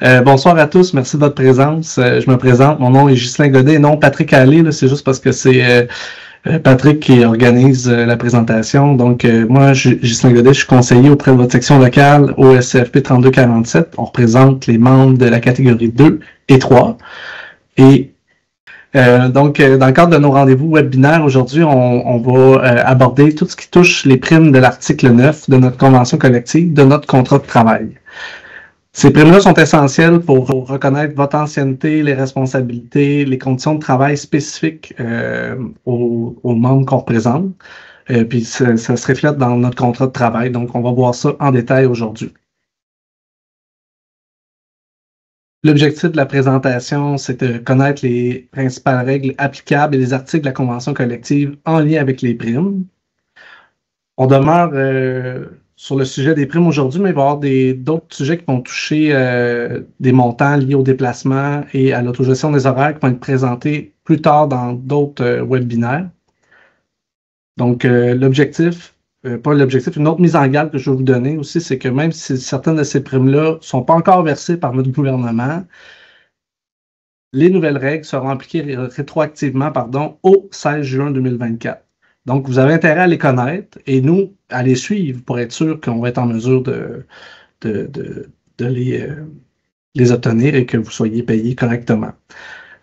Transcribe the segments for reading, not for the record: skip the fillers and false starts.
Bonsoir à tous, merci de votre présence. Je me présente, mon nom est Ghislain Godet et non Patrick Allé, là, c'est juste parce que c'est Patrick qui organise la présentation. Donc, moi, Ghislain Godet, je suis conseiller auprès de votre section locale au SCFP 3247. On représente les membres de la catégorie 2 et 3. Et dans le cadre de nos rendez-vous webinaires, aujourd'hui, on va aborder tout ce qui touche les primes de l'article 9 de notre convention collective, de notre contrat de travail. Ces primes-là sont essentielles pour reconnaître votre ancienneté, les responsabilités, les conditions de travail spécifiques aux membres qu'on représente. Puis ça se reflète dans notre contrat de travail. Donc, on va voir ça en détail aujourd'hui. L'objectif de la présentation, c'est de connaître les principales règles applicables et les articles de la convention collective en lien avec les primes. On demeure sur le sujet des primes aujourd'hui, mais il va y avoir d'autres sujets qui vont toucher des montants liés au déplacement et à l'autogestion des horaires qui vont être présentés plus tard dans d'autres webinaires. Donc, une autre mise en garde que je vais vous donner aussi, c'est que même si certaines de ces primes-là ne sont pas encore versées par notre gouvernement, les nouvelles règles seront appliquées rétroactivement au 16 juin 2024. Donc, vous avez intérêt à les connaître et nous, à les suivre pour être sûr qu'on va être en mesure de les obtenir et que vous soyez payés correctement.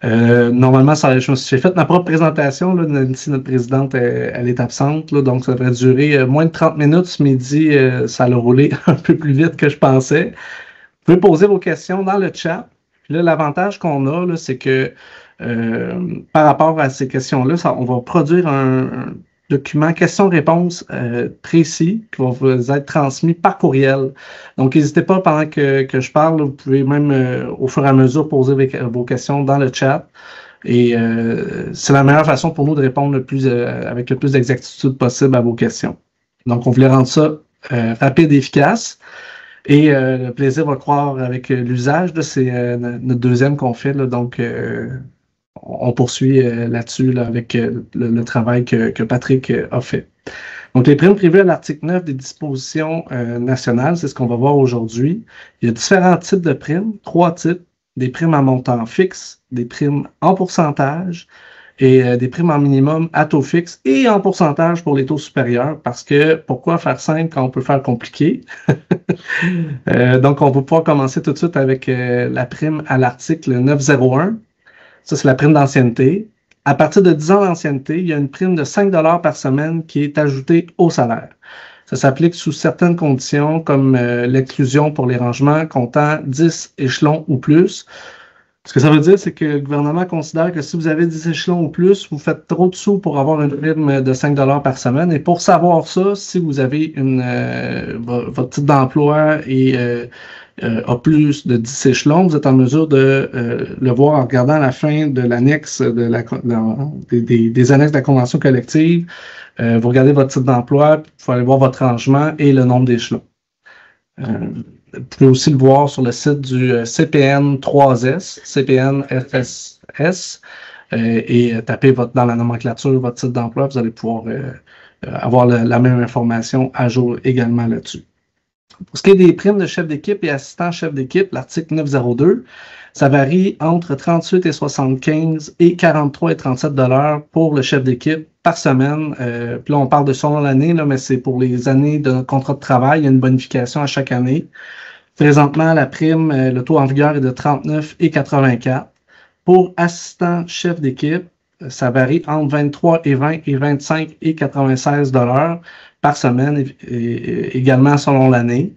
Normalement, j'ai fait ma propre présentation. Là, Nancy, notre présidente, elle est absente, là, donc ça devrait durer moins de 30 minutes. Ce midi, ça a roulé un peu plus vite que je pensais. Vous pouvez poser vos questions dans le chat. Puis là, l'avantage qu'on a, là, c'est que par rapport à ces questions-là, on va produire un document questions-réponses précis qui va vous être transmis par courriel. Donc, n'hésitez pas pendant que je parle, vous pouvez même au fur et à mesure poser vos questions dans le chat. Et c'est la meilleure façon pour nous de répondre avec le plus d'exactitude possible à vos questions. Donc, on voulait rendre ça rapide et efficace. Et le plaisir va croire avec l'usage. C'est notre deuxième qu'on fait. Là, donc, on poursuit là-dessus avec le travail que Patrick a fait. Donc, les primes prévues à l'article 9 des dispositions nationales, c'est ce qu'on va voir aujourd'hui. Il y a différents types de primes, 3 types. Des primes à montant fixe, des primes en pourcentage et des primes en minimum à taux fixe et en pourcentage pour les taux supérieurs. Parce que pourquoi faire simple quand on peut faire compliqué? Donc, on va pouvoir commencer tout de suite avec la prime à l'article 901. Ça, c'est la prime d'ancienneté. À partir de 10 ans d'ancienneté, il y a une prime de 5 $ par semaine qui est ajoutée au salaire. Ça s'applique sous certaines conditions, comme l'exclusion pour les rangements comptant 10 échelons ou plus. Ce que ça veut dire, c'est que le gouvernement considère que si vous avez 10 échelons ou plus, vous faites trop de sous pour avoir une prime de 5 $ par semaine. Et pour savoir ça, si vous avez votre titre d'emploi a plus de 10 échelons, vous êtes en mesure de le voir en regardant la fin de l'annexe des annexes de la convention collective. Vous regardez votre titre d'emploi, puis vous pouvez aller voir votre rangement et le nombre d'échelons. Vous pouvez aussi le voir sur le site du CPN 3S, CPN FSS, et taper dans la nomenclature votre titre d'emploi, vous allez pouvoir avoir la même information à jour également là-dessus. Pour ce qui est des primes de chef d'équipe et assistant chef d'équipe, l'article 902, ça varie entre 38 et 75 et 43 et 37 $ pour le chef d'équipe par semaine. Puis là, on parle de selon l'année, mais c'est pour les années de notre contrat de travail. Il y a une bonification à chaque année. Présentement, la prime, le taux en vigueur est de 39 et 84. Pour assistant chef d'équipe, ça varie entre 23 et 20 et 25 et 96 $ par semaine, également selon l'année.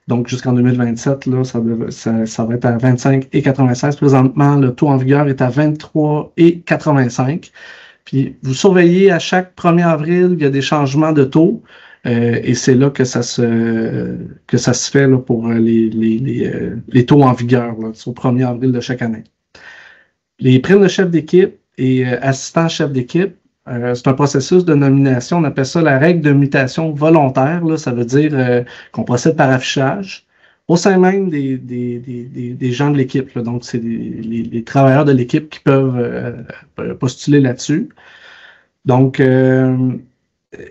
Donc, jusqu'en 2027, là, ça va être à 25 et 96. Présentement, le taux en vigueur est à 23 et 85. Puis, vous surveillez à chaque 1er avril, il y a des changements de taux. Et c'est là que ça se fait là, pour les taux en vigueur, là, au 1er avril de chaque année. Les primes de chef d'équipe et assistant chef d'équipe, c'est un processus de nomination. On appelle ça la règle de mutation volontaire. Là, ça veut dire qu'on procède par affichage au sein même des gens de l'équipe. Donc, c'est les travailleurs de l'équipe qui peuvent postuler là-dessus. Donc,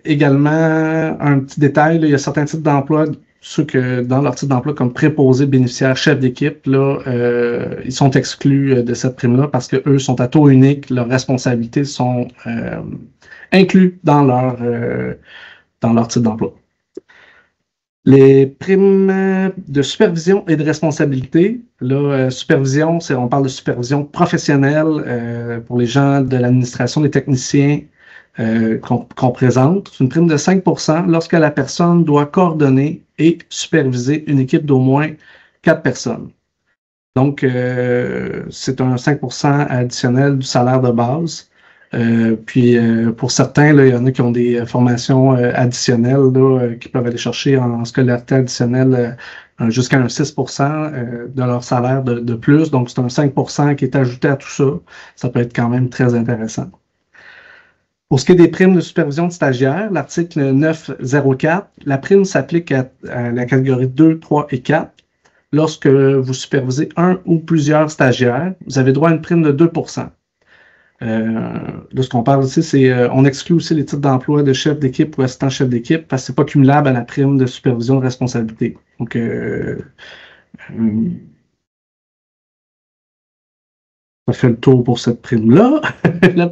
également, un petit détail, là, il y a certains types d'emplois ceux que dans leur titre d'emploi comme préposés, bénéficiaires, chefs d'équipe, là, ils sont exclus de cette prime-là parce qu'eux sont à taux unique, leurs responsabilités sont inclus dans leur titre d'emploi. Les primes de supervision et de responsabilité. Là, supervision, on parle de supervision professionnelle pour les gens de l'administration, les techniciens qu'on présente. C'est une prime de 5 % lorsque la personne doit coordonner et superviser une équipe d'au moins 4 personnes. Donc, c'est un 5 % additionnel du salaire de base. Puis pour certains, là, il y en a qui ont des formations additionnelles là, qui peuvent aller chercher en scolarité additionnelle jusqu'à un 6 % de leur salaire de plus. Donc, c'est un 5 % qui est ajouté à tout ça. Ça peut être quand même très intéressant. Pour ce qui est des primes de supervision de stagiaires, l'article 904, la prime s'applique à la catégorie 2, 3 et 4. Lorsque vous supervisez un ou plusieurs stagiaires, vous avez droit à une prime de 2 %. Là, ce qu'on parle ici, c'est on exclut aussi les titres d'emploi de chef d'équipe ou assistant chef d'équipe parce que c'est pas cumulable à la prime de supervision de responsabilité. Donc, ça fait le tour pour cette prime-là.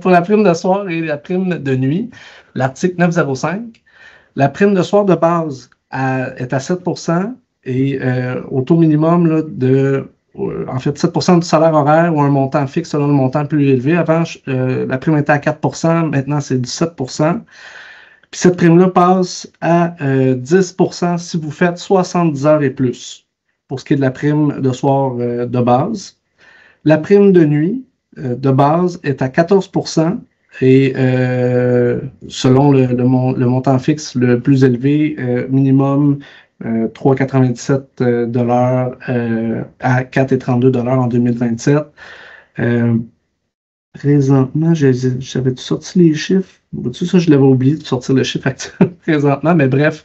Pour la prime de soir et la prime de nuit, l'article 905, la prime de soir de base est à 7 % et au taux minimum là, en fait, 7 % du salaire horaire ou un montant fixe selon le montant plus élevé. Avant, la prime était à 4 %, maintenant c'est du 7 %. Puis cette prime-là passe à 10 % si vous faites 70 heures et plus, pour ce qui est de la prime de soir de base. La prime de nuit de base est à 14 % et selon le montant fixe le plus élevé, minimum 3,97 $ à 4,32 $ en 2027. Présentement, j'avais sorti les chiffres. Ça, je l'avais oublié de sortir le chiffre actuel présentement, mais bref,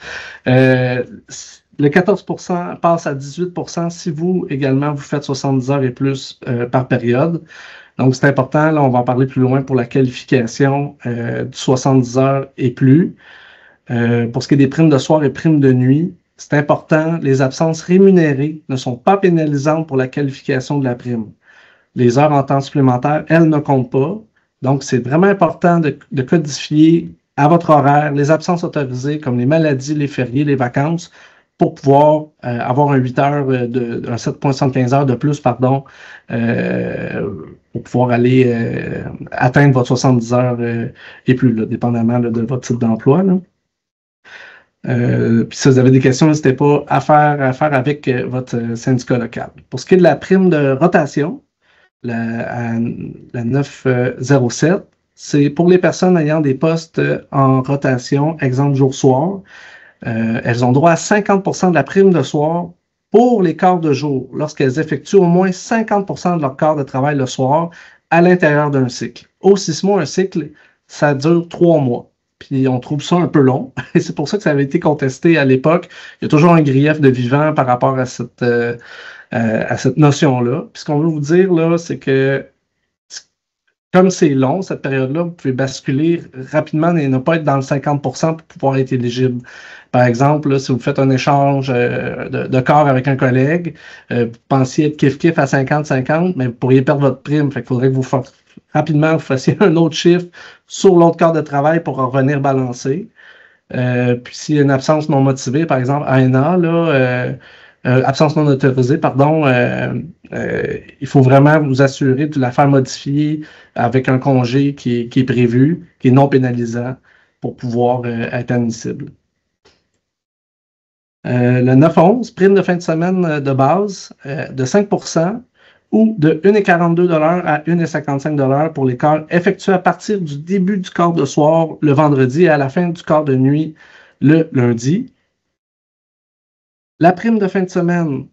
le 14 % passe à 18 % si vous, également, vous faites 70 heures et plus par période. Donc, c'est important, là, on va en parler plus loin pour la qualification du 70 heures et plus. Pour ce qui est des primes de soir et primes de nuit, c'est important, les absences rémunérées ne sont pas pénalisantes pour la qualification de la prime. Les heures en temps supplémentaire, elles ne comptent pas. Donc, c'est vraiment important de codifier à votre horaire les absences autorisées comme les maladies, les fériés, les vacances pour pouvoir avoir un 8 heures, un 7,75 heures de plus, pardon, pour pouvoir aller atteindre votre 70 heures et plus, là, dépendamment là, de votre type d'emploi. Puis si vous avez des questions, n'hésitez pas à faire avec votre syndicat local. Pour ce qui est de la prime de rotation, la 907, c'est pour les personnes ayant des postes en rotation, exemple jour-soir. Elles ont droit à 50 % de la prime de soir pour les quarts de jour, lorsqu'elles effectuent au moins 50 % de leur quart de travail le soir à l'intérieur d'un cycle. Au CISMO, un cycle, ça dure 3 mois. Puis on trouve ça un peu long. Et c'est pour ça que ça avait été contesté à l'époque. Il y a toujours un grief de vivant par rapport à cette notion-là. Puis ce qu'on veut vous dire, là, c'est que comme c'est long, cette période-là, vous pouvez basculer rapidement et ne pas être dans le 50 % pour pouvoir être éligible. Par exemple, là, si vous faites un échange de corps avec un collègue, vous pensiez être kiff-kiff à 50-50, mais vous pourriez perdre votre prime. Fait qu'il faudrait que vous rapidement vous fassiez un autre chiffre sur l'autre corps de travail pour revenir balancer. Puis s'il y a une absence non motivée, par exemple, ANA, là, absence non autorisée, pardon, il faut vraiment vous assurer de la faire modifier avec un congé qui est prévu, qui est non pénalisant pour pouvoir être admissible. Le 9-11, prime de fin de semaine de base de 5 % ou de 1,42 $ à 1,55 $ pour les quarts effectués à partir du début du quart de soir le vendredi et à la fin du quart de nuit le lundi. La prime de fin de semaine,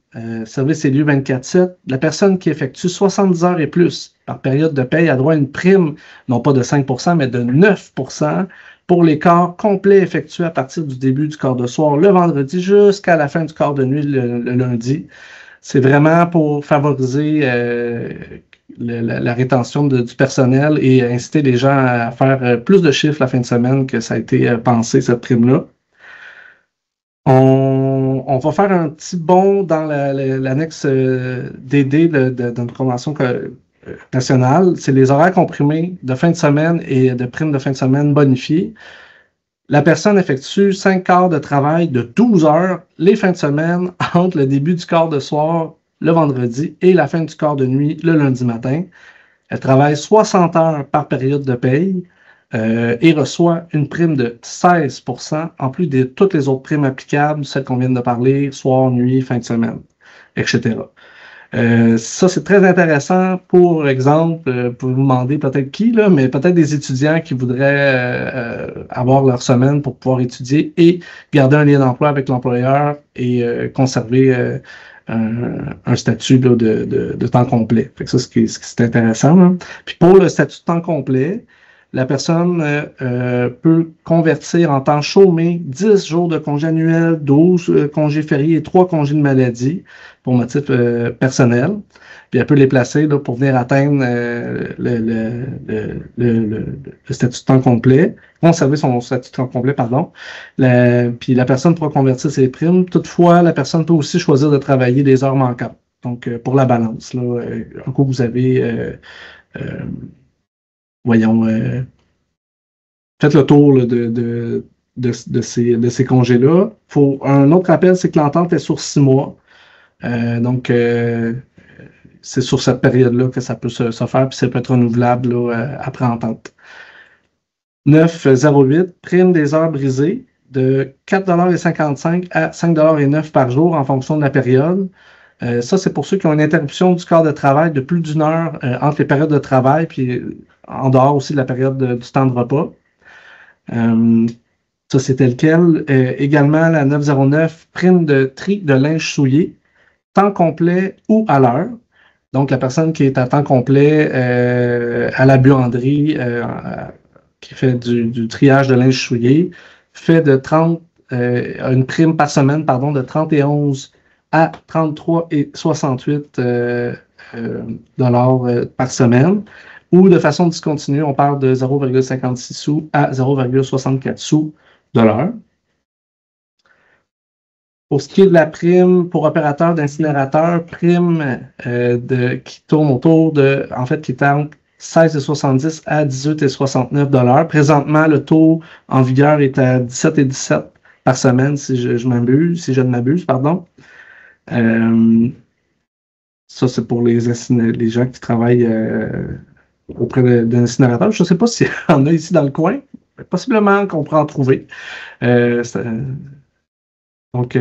service élu 24/7, la personne qui effectue 70 heures et plus par période de paye a droit à une prime, non pas de 5 % mais de 9 % pour les quarts complets effectués à partir du début du quart de soir le vendredi jusqu'à la fin du quart de nuit le lundi. C'est vraiment pour favoriser la rétention du personnel et inciter les gens à faire plus de chiffres la fin de semaine que ça a été pensé, cette prime-là. On on va faire un petit bond dans l'annexe DD de notre convention nationale. C'est les horaires comprimés de fin de semaine et de primes de fin de semaine bonifiées. La personne effectue 5 quarts de travail de 12 heures les fins de semaine entre le début du quart de soir le vendredi et la fin du quart de nuit le lundi matin. Elle travaille 60 heures par période de paye et reçoit une prime de 16% en plus de toutes les autres primes applicables, celles qu'on vient de parler, soir, nuit, fin de semaine, etc. Ça, c'est très intéressant. Pour exemple, pour vous demander peut-être qui, là, mais peut-être des étudiants qui voudraient avoir leur semaine pour pouvoir étudier et garder un lien d'emploi avec l'employeur et conserver un statut là, de temps complet. Fait que ça, c'est intéressant. Là. Puis pour le statut de temps complet, la personne peut convertir en temps chômé 10 jours de congés annuels, 12 congés fériés et 3 congés de maladie pour motif personnel. Puis elle peut les placer là, pour venir atteindre le statut de temps complet, conserver son statut de temps complet, pardon. Puis la personne pourra convertir ses primes. Toutefois, la personne peut aussi choisir de travailler des heures manquantes. Donc, pour la balance, là, un coup, vous avez voyons, faites le tour là, de ces congés-là. Un autre rappel, c'est que l'entente est sur 6 mois. Donc, c'est sur cette période-là que ça peut se faire, puis ça peut être renouvelable là, après entente. 9,08, prime des heures brisées de 4,55 à 5,09 par jour en fonction de la période. Ça, c'est pour ceux qui ont une interruption du quart de travail de plus d'1 heure entre les périodes de travail, puis en dehors aussi de la période du temps de repas. Ça, c'est tel quel. Également, la 909, prime de tri de linge souillé, temps complet ou à l'heure. Donc, la personne qui est à temps complet à la buanderie, qui fait du triage de linge souillé, fait de 30, une prime par semaine, pardon, de 31 à 33,68 dollars par semaine. Ou de façon discontinue, on parle de 0,56 sous à 0,64 sous de l'heure. Pour ce qui est de la prime pour opérateur d'incinérateur, prime qui tourne autour de, en fait, qui est entre 16,70 à 18,69 $. Présentement, le taux en vigueur est à 17,17 par semaine, si je ne m'abuse, pardon. Ça, c'est pour les gens qui travaillent auprès d'un incinérateur. Je ne sais pas s'il y en a ici dans le coin. Possiblement qu'on pourra en trouver. Donc,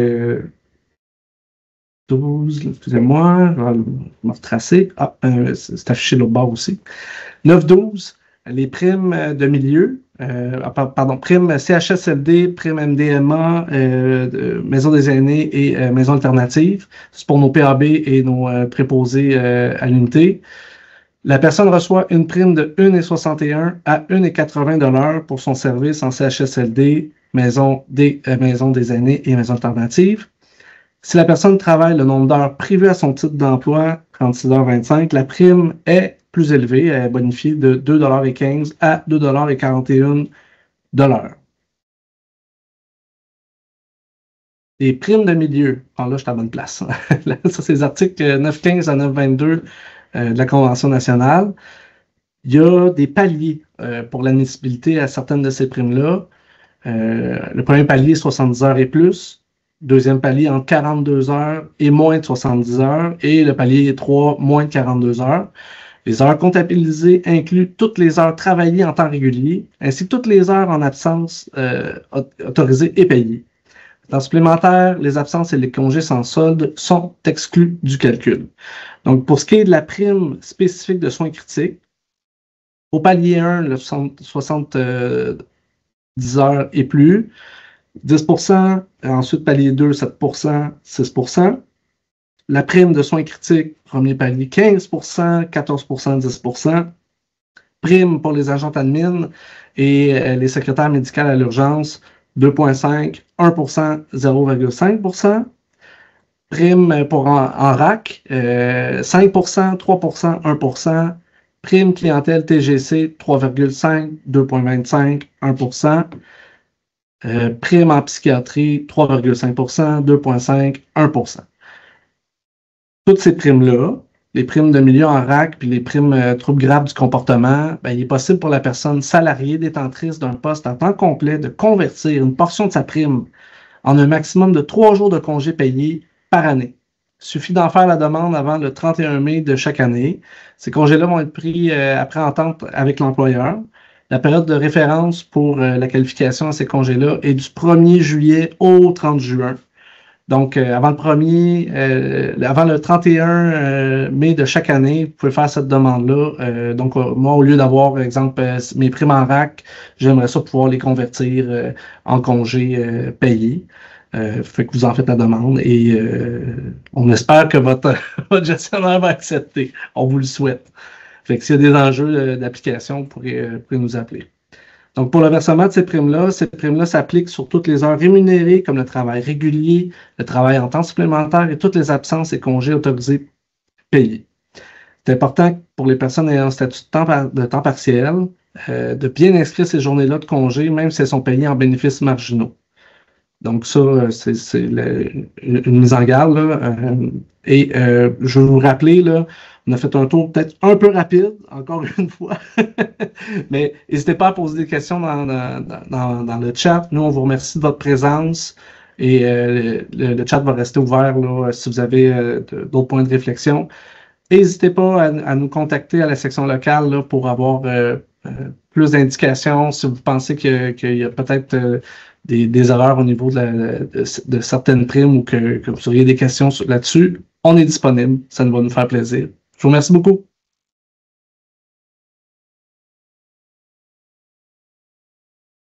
12, excusez-moi, je vais me retracer. Ah, c'est affiché l'autre bord aussi. 9,12, les primes de milieu, primes CHSLD, primes MDMA, Maison des aînés et Maison alternative. C'est pour nos PAB et nos préposés à l'unité. La personne reçoit une prime de 1,61 à 1,80 $ pour son service en CHSLD, Maison des aînés et Maison alternative. Si la personne travaille le nombre d'heures prévues à son titre d'emploi, 36,25 $, la prime est plus élevée, elle est bonifiée de 2,15 $ à 2,41 $. Les primes de milieu, alors là, je suis à la bonne place. Ça, c'est les articles 9,15 à 9,22 de la Convention nationale. Il y a des paliers pour l'admissibilité à certaines de ces primes-là. Le premier palier, 70 heures et plus. Deuxième palier, entre 42 heures et moins de 70 heures. Et le palier 3, moins de 42 heures. Les heures comptabilisées incluent toutes les heures travaillées en temps régulier, ainsi que toutes les heures en absence autorisées et payées. Dans supplémentaire, les absences et les congés sans solde sont exclus du calcul. Donc, pour ce qui est de la prime spécifique de soins critiques, au palier 1, le 70 heures et plus, 10%, ensuite palier 2, 7%, 6%. La prime de soins critiques, premier palier, 15%, 14%, 10%. Prime pour les agents admin et les secrétaires médicaux à l'urgence, 2,5, 1%, 0,5%. Prime pour en RAC, 5%, 3%, 1%. Prime clientèle TGC, 3,5, 2,25, 1%. Prime en psychiatrie, 3,5 2,5 1. Toutes ces primes-là, les primes de milieu en RAC puis les primes troubles graves du comportement, ben, il est possible pour la personne salariée détentrice d'un poste à temps complet de convertir une portion de sa prime en un maximum de 3 jours de congés payés par année. Il suffit d'en faire la demande avant le 31 mai de chaque année. Ces congés-là vont être pris après entente avec l'employeur. La période de référence pour la qualification à ces congés-là est du 1er juillet au 30 juin. Donc, avant le 31 mai de chaque année, vous pouvez faire cette demande-là. Donc, moi, au lieu d'avoir, par exemple, mes primes en RAC, j'aimerais ça pouvoir les convertir en congés payés. Fait que vous en faites la demande et on espère que votre, votre gestionnaire va accepter. On vous le souhaite. Fait que s'il y a des enjeux d'application, vous pourrez nous appeler. Donc, pour le versement de ces primes-là s'appliquent sur toutes les heures rémunérées, comme le travail régulier, le travail en temps supplémentaire et toutes les absences et congés autorisés payés. C'est important pour les personnes ayant un statut de temps partiel de bien inscrire ces journées-là de congés, même si elles sont payées en bénéfices marginaux. Donc, ça, c'est une mise en garde. Là, je vais vous rappeler, là, on a fait un tour peut-être un peu rapide, encore une fois. Mais n'hésitez pas à poser des questions dans le chat. Nous, on vous remercie de votre présence. Et le chat va rester ouvert là, si vous avez d'autres points de réflexion. N'hésitez pas à nous contacter à la section locale là, pour avoir plus d'indications si vous pensez qu'il y a peut-être des erreurs au niveau de certaines primes ou que vous auriez des questions là-dessus. On est disponible. Ça va nous faire plaisir. Je vous remercie beaucoup.